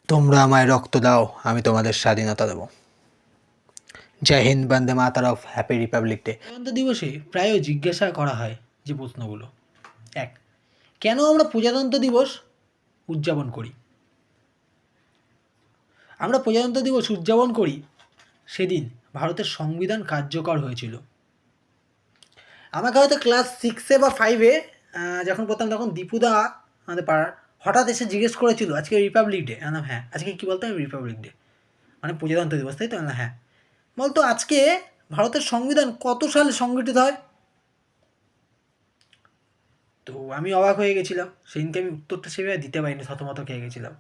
তোমরা আমায় রক্ত দাও, আমি তোমাদের স্বাধীনতা দেব। জয় হিন্দ, বন্দে মাতার, অফ হ্যাপি রিপাবলিক ডে। প্রজাতন্ত্র দিবসে প্রায় জিজ্ঞাসা করা হয় যে প্রশ্নগুলো: এক, কেন আমরা প্রজাতন্ত্র দিবস উদযাপন করি? আমরা প্রজাতন্ত্র দিবস উদযাপন করি সেদিন ভারতের সংবিধান কার্যকর হয়েছিল। আমাকে হয়তো ক্লাস 6-এ বা 5-এ যখন পড়তাম তখন দীপুদা আমাদের পাড়ার হঠাৎ এসে জিজ্ঞেস করেছিল আজকে রিপাবলিক ডে। না হ্যাঁ। আজকে কী বলতো? আমি রিপাবলিক ডে মানে প্রজাতন্ত্র দিবস, তাই তো? না হ্যাঁ। বলতো আজকে ভারতের সংবিধান কত সালে সংগঠিত হয়? তো আমি অবাক হয়ে গেছিলাম। সেদিনকে আমি উত্তরটা সেভাবে দিতে পারিনি, থতমত খেয়ে গেছিলাম।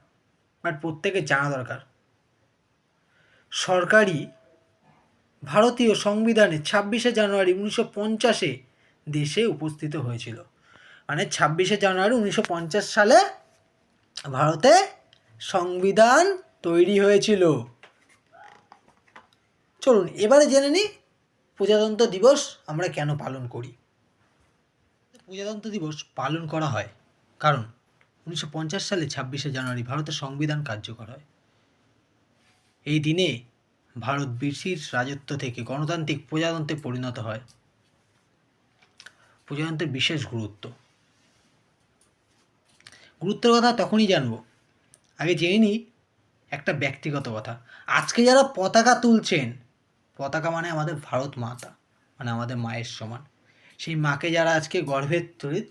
বাট প্রত্যেকের জানা দরকার, সরকারি ভারতীয় সংবিধানে 26শে জানুয়ারি 1950-এ দেশে উপস্থিত হয়েছিল। মানে 26শে জানুয়ারি 1950 সালে ভারতে সংবিধান তৈরি হয়েছিল। চলুন এবারে জেনে নিই প্রজাতন্ত্র দিবস আমরা কেন পালন করি। প্রজাতন্ত্র দিবস পালন করা হয় কারণ 1950 সালে 26শে জানুয়ারি ভারতের সংবিধান কার্যকর হয়। এই দিনে ভারত ব্রিটিশ রাজত্ব থেকে গণতান্ত্রিক প্রজাতন্ত্রে পরিণত হয়। প্রজাতন্ত্রের বিশেষ গুরুত্বের কথা তখনই জানব। আগে জেনে নিই একটা ব্যক্তিগত কথা। আজকে যারা পতাকা তুলছেন, পতাকা মানে আমাদের ভারত মাতা, মানে আমাদের মায়ের সমান। সেই মাকে যারা আজকে গর্ভের সহিত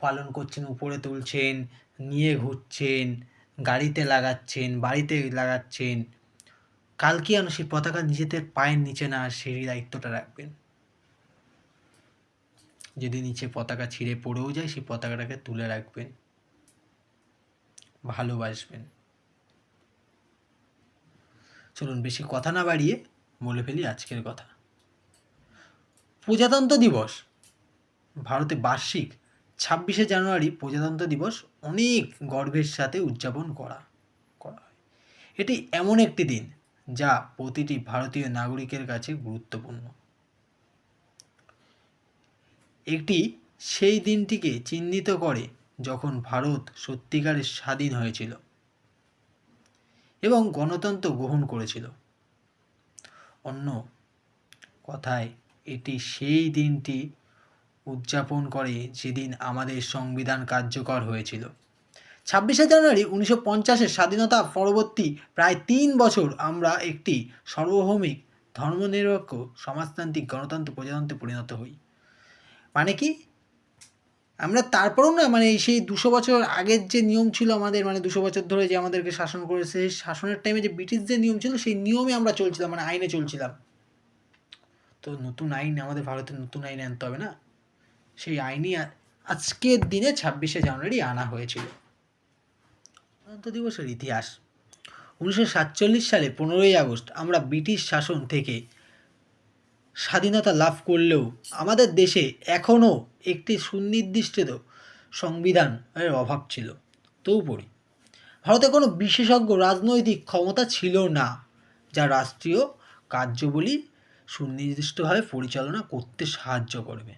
পালন করছেন, উপরে তুলছেন, নিয়ে ঘুরছেন, গাড়িতে লাগাচ্ছেন, বাড়িতে লাগাচ্ছেন, কালকে যেন সেই পতাকা নিজেদের পায়ের নিচে না সেই দায়িত্বটা রাখবেন। যদি নিচে পতাকা ছিঁড়ে পড়েও যায় সেই পতাকাটাকে তুলে রাখবেন, ভালোবাসবেন। চলুন বেশি কথা না বাড়িয়ে বলে ফেলি আজকের কথা। প্রজাতন্ত্র দিবস ভারতে বার্ষিক 26শে জানুয়ারি প্রজাতন্ত্র দিবস অনেক গর্বের সাথে উদযাপন করা হয়। এটি এমন একটি দিন যা প্রতিটি ভারতীয় নাগরিকের কাছে গুরুত্বপূর্ণ। একটি সেই দিনটিকে চিহ্নিত করে যখন ভারত সত্যিকারের স্বাধীন হয়েছিল এবং গণতন্ত্র গ্রহণ করেছিল। অন্য কথায় এটি সেই দিনটি উদযাপন করে যেদিন আমাদের সংবিধান কার্যকর হয়েছিল। 26শে জানুয়ারি 1950-এর স্বাধীনতা পরবর্তী প্রায় 3 বছর আমরা একটি সার্বভৌমিক ধর্মনিরপেক্ষ সমাজতান্ত্রিক গণতন্ত্র প্রজাতন্ত্রে পরিণত হই। মানে কি, আমরা তারপরেও না মানে সেই 200 বছর আগের যে নিয়ম ছিল আমাদের, মানে 200 বছর ধরে যে আমাদেরকে শাসন করেছে, সেই শাসনের টাইমে যে ব্রিটিশদের নিয়ম ছিল সেই নিয়মে আমরা চলছিলাম, মানে আইনে চলছিলাম। তো নতুন আইন, আমাদের ভারতের নতুন আইন আনতে হবে না? সেই আইনই আজকের দিনে 26শে জানুয়ারি আনা হয়েছিল। গণতন্ত্র দিবসের ইতিহাস: 1947 সালে 15ই আগস্ট আমরা ব্রিটিশ শাসন থেকে স্বাধীনতা লাভ করলেও আমাদের দেশে এখনও একটি সুনির্দিষ্ট সংবিধানের অভাব ছিল। তদুপরি ভারতে কোনো বিশেষজ্ঞ রাজনৈতিক ক্ষমতা ছিল না যা রাষ্ট্রীয় কার্যাবলী সুনির্দিষ্টভাবে পরিচালনা করতে সাহায্য করবে।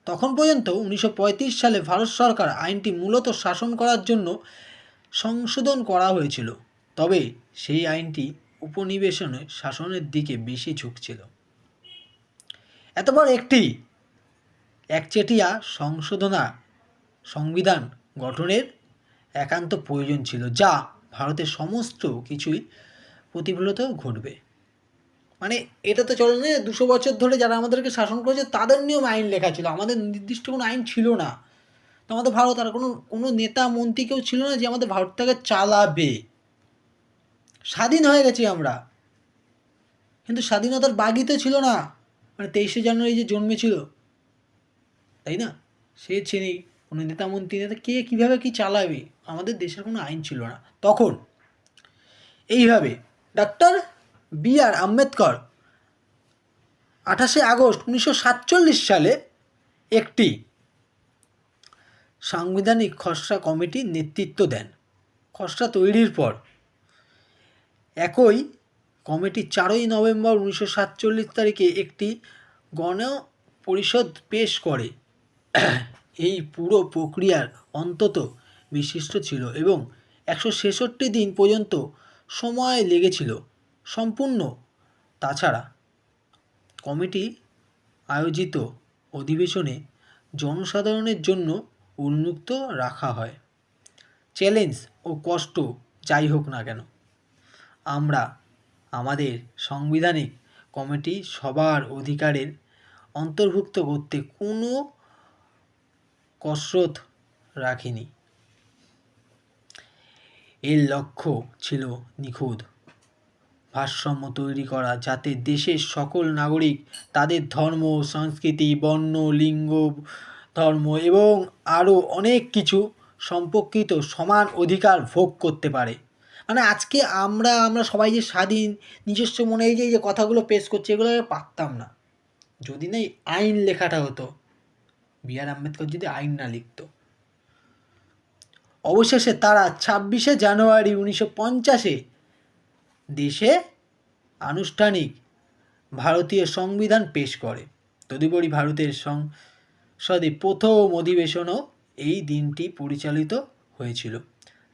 তখন পর্যন্ত 1935 সালে ভারত সরকার আইনটি মূলত শাসন করার জন্য সংশোধন করা হয়েছিল, তবে সেই আইনটি উপনিবেশনের শাসনের দিকে বেশি ঝুঁকছিল। এতবার একটি একচেটিয়া সংবিধান গঠনের একান্ত প্রয়োজন ছিল যা ভারতের সমস্ত কিছুই প্রতিফলিত ঘটবে। মানে এটা তো চলে না 200 বছর ধরে যারা আমাদেরকে শাসন করেছে তাদের নিয়ম আইন লেখা ছিল, আমাদের নির্দিষ্ট কোনো আইন ছিল না। তো আমাদের ভারত আর কোনো নেতা মন্ত্রী কেউ ছিল না যে আমাদের ভারতটাকে চালাবে। স্বাধীন হয়ে গেছি আমরা, কিন্তু স্বাধীনতার বাগই তো ছিল না। মানে 23শে জানুয়ারি যে জন্মেছিল, তাই না? সে ছেলেই কোনো নেতা মন্ত্রী নেতা কে কীভাবে কী চালাবে, আমাদের দেশের কোনো আইন ছিল না তখন। এইভাবে ডক্টর বি.আর. আম্বেদকর 28শে আগস্ট 1947 সালে একটি সাংবিধানিক খসড়া কমিটির নেতৃত্ব দেন। খসড়া তৈরির পর একই কমিটি 4ই নভেম্বর 1947 তারিখে একটি গণপরিষদ পেশ করে। এই পুরো প্রক্রিয়ার অন্তত বিশিষ্ট ছিল এবং 166 দিন পর্যন্ত সময় লেগেছিল সম্পূর্ণ। তাছাড়া কমিটি আয়োজিত অধিবেশনে জনসাধারণের জন্য উন্মুক্ত রাখা হয়। চ্যালেঞ্জ ও কষ্ট যাই হোক না কেন, আমরা আমাদের সাংবিধানিক কমিটি সবার অধিকারের অন্তর্ভুক্ত করতে কোনো কসরত রাখিনি। এর লক্ষ্য ছিল নিখুঁত ভারসাম্য তৈরি করা, যাতে দেশের সকল নাগরিক তাদের ধর্ম, সংস্কৃতি, বর্ণ, লিঙ্গ, ধর্ম এবং আরও অনেক কিছু সম্পর্কিত সমান অধিকার ভোগ করতে পারে। মানে আজকে আমরা সবাই যে স্বাধীন, নিজস্ব মনে এই যে কথাগুলো পেশ করছে, এগুলো পারতাম না যদি না এই আইন লেখাটা হতো। বি.আর. আম্বেদকর যদি আইন না লিখত। অবশেষে তারা 26শে জানুয়ারি 1950-এ দেশে আনুষ্ঠানিক ভারতীয় সংবিধান পেশ করে। তদুপরি ভারতের সংসদে প্রথম অধিবেশনও এই দিনটি পরিচালিত হয়েছিল।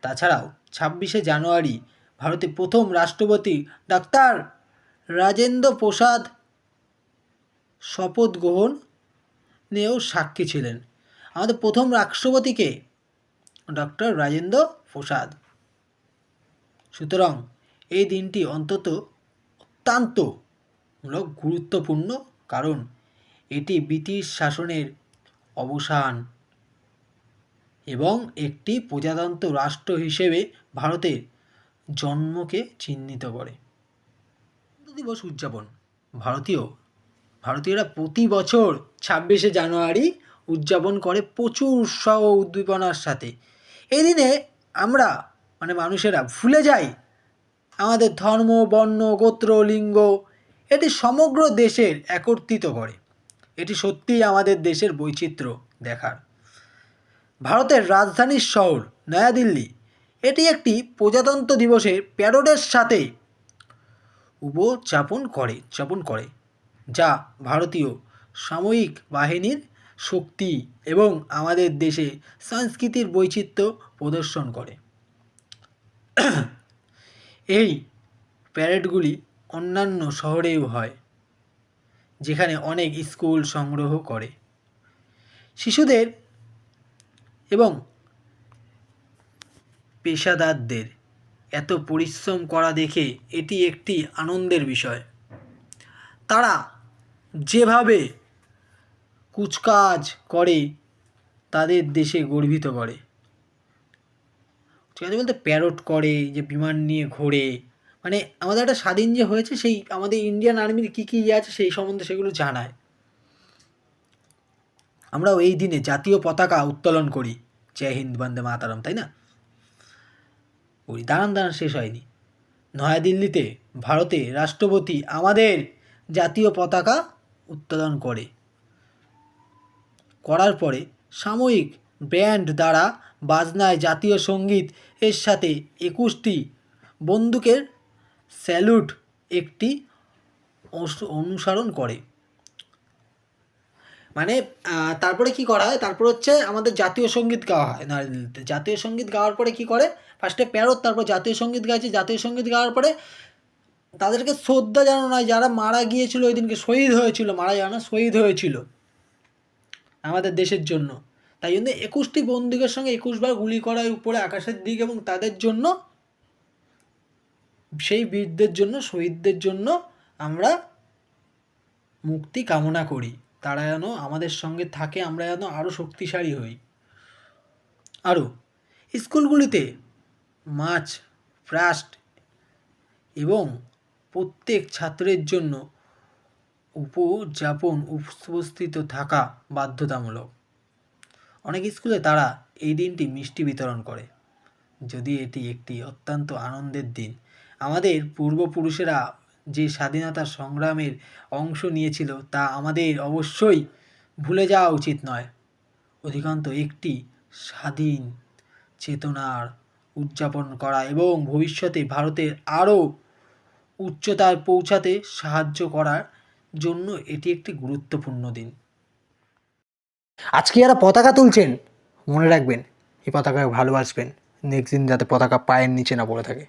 তাছাড়াও 26শে জানুয়ারি ভারতের প্রথম রাষ্ট্রপতি ডাক্তার রাজেন্দ্র প্রসাদ শপথ গ্রহণেও সাক্ষী ছিলেন। আমাদের প্রথম রাষ্ট্রপতিকে ডক্টর রাজেন্দ্র প্রসাদ। সুতরাং এই দিনটি অত্যন্ত গুরুত্বপূর্ণ, কারণ এটি ব্রিটিশ শাসনের অবসান এবং একটি প্রজাতন্ত্র রাষ্ট্র হিসেবে ভারতের জন্মকে চিহ্নিত করে। দিবস উদযাপন ভারতীয়রা প্রতি বছর 26শে জানুয়ারি উদযাপন করে প্রচুর উৎসাহ ও উদ্দীপনার সাথে। এই দিনে আমরা মানুষেরা ভুলে যাই আমাদের ধর্ম, বর্ণ, গোত্র, লিঙ্গ। এটি সমগ্র দেশের একত্রিত করে। এটি সত্যিই আমাদের দেশের বৈচিত্র্য দেখার। ভারতের রাজধানীর শহর নয়াদিল্লি এটি একটি প্রজাতন্ত্র দিবসের প্যারেডের সাথে উদযাপন করে, যা ভারতীয় সামরিক বাহিনীর শক্তি এবং আমাদের দেশে সংস্কৃতির বৈচিত্র্য প্রদর্শন করে। এই প্যারেডগুলি অন্যান্য শহরেও হয়, যেখানে অনেক স্কুল সংগ্রহ করে। শিশুদের এবং পেশাদারদের এত পরিশ্রম করা দেখে এটি একটি আনন্দের বিষয়। তারা যেভাবে কুচকাজ করে তাদের দেশে গর্বিত করে। ঠিক আছে, বলতে প্যারোড করে, যে বিমান নিয়ে ঘোরে, আমাদের একটা স্বাধীন যে হয়েছে সেই আমাদের ইন্ডিয়ান আর্মির কী কী আছে সেই সম্বন্ধে সেগুলো জানায়। আমরাও এই দিনে জাতীয় পতাকা উত্তোলন করি, জয় হিন্দ বন্দে মাতারম, তাই না? দাঁড়ান শেষ হয়নি। নয়াদিল্লিতে ভারতের রাষ্ট্রপতি আমাদের জাতীয় পতাকা উত্তোলন করার পরে সাময়িক ব্যান্ড দ্বারা বাজনায় জাতীয় সঙ্গীত এর সাথে 21টি বন্দুকের স্যালুট একটি অনুসরণ করে। তারপরে কি করা হয়, তারপর হচ্ছে আমাদের জাতীয় সঙ্গীত গাওয়া হয় নয়াদিল্লিতে। জাতীয় সঙ্গীত গাওয়ার পরে কি করে, ফার্স্টে প্যারোড, তারপর জাতীয় সঙ্গীত গাইছে। জাতীয় সঙ্গীত গাওয়ার পরে তাদেরকে শ্রদ্ধা জানানো হয়, যারা মারা গিয়েছিল ওই দিনকে, শহীদ হয়েছিল, মারা যাওয়া না, শহীদ হয়েছিল আমাদের দেশের জন্য। তাই জন্য 21টি বন্দুকের সঙ্গে 21 বার গুলি করা হয় উপরে আকাশের দিকে, এবং তাদের জন্য, সেই বীরদের জন্য, শহীদদের জন্য আমরা মুক্তি কামনা করি। তারা যেন আমাদের সঙ্গে থাকে, আমরা যেন আরও শক্তিশালী হই। আরও স্কুলগুলিতে মার্চ পাস্ট এবং প্রত্যেক ছাত্রের জন্য উপস্থিত থাকা বাধ্যতামূলক। অনেক স্কুলে তারা এই দিনটি মিষ্টি বিতরণ করে। যদি এটি একটি অত্যন্ত আনন্দের দিন, আমাদের পূর্বপুরুষেরা যে স্বাধীনতা সংগ্রামের অংশ নিয়েছিল তা আমাদের অবশ্যই ভুলে যাওয়া উচিত নয়। অধিকান্ত একটি স্বাধীন চেতনার উদযাপন করা এবং ভবিষ্যতে ভারতের আরও উচ্চতায় পৌঁছাতে সাহায্য করার জন্য এটি একটি গুরুত্বপূর্ণ দিন। আজকে যারা পতাকা তুলছেন, মনে রাখবেন এই পতাকাকে ভালোবাসবেন, নেক্সট দিন যাতে পতাকা পায়ের নিচে না পড়ে থাকে।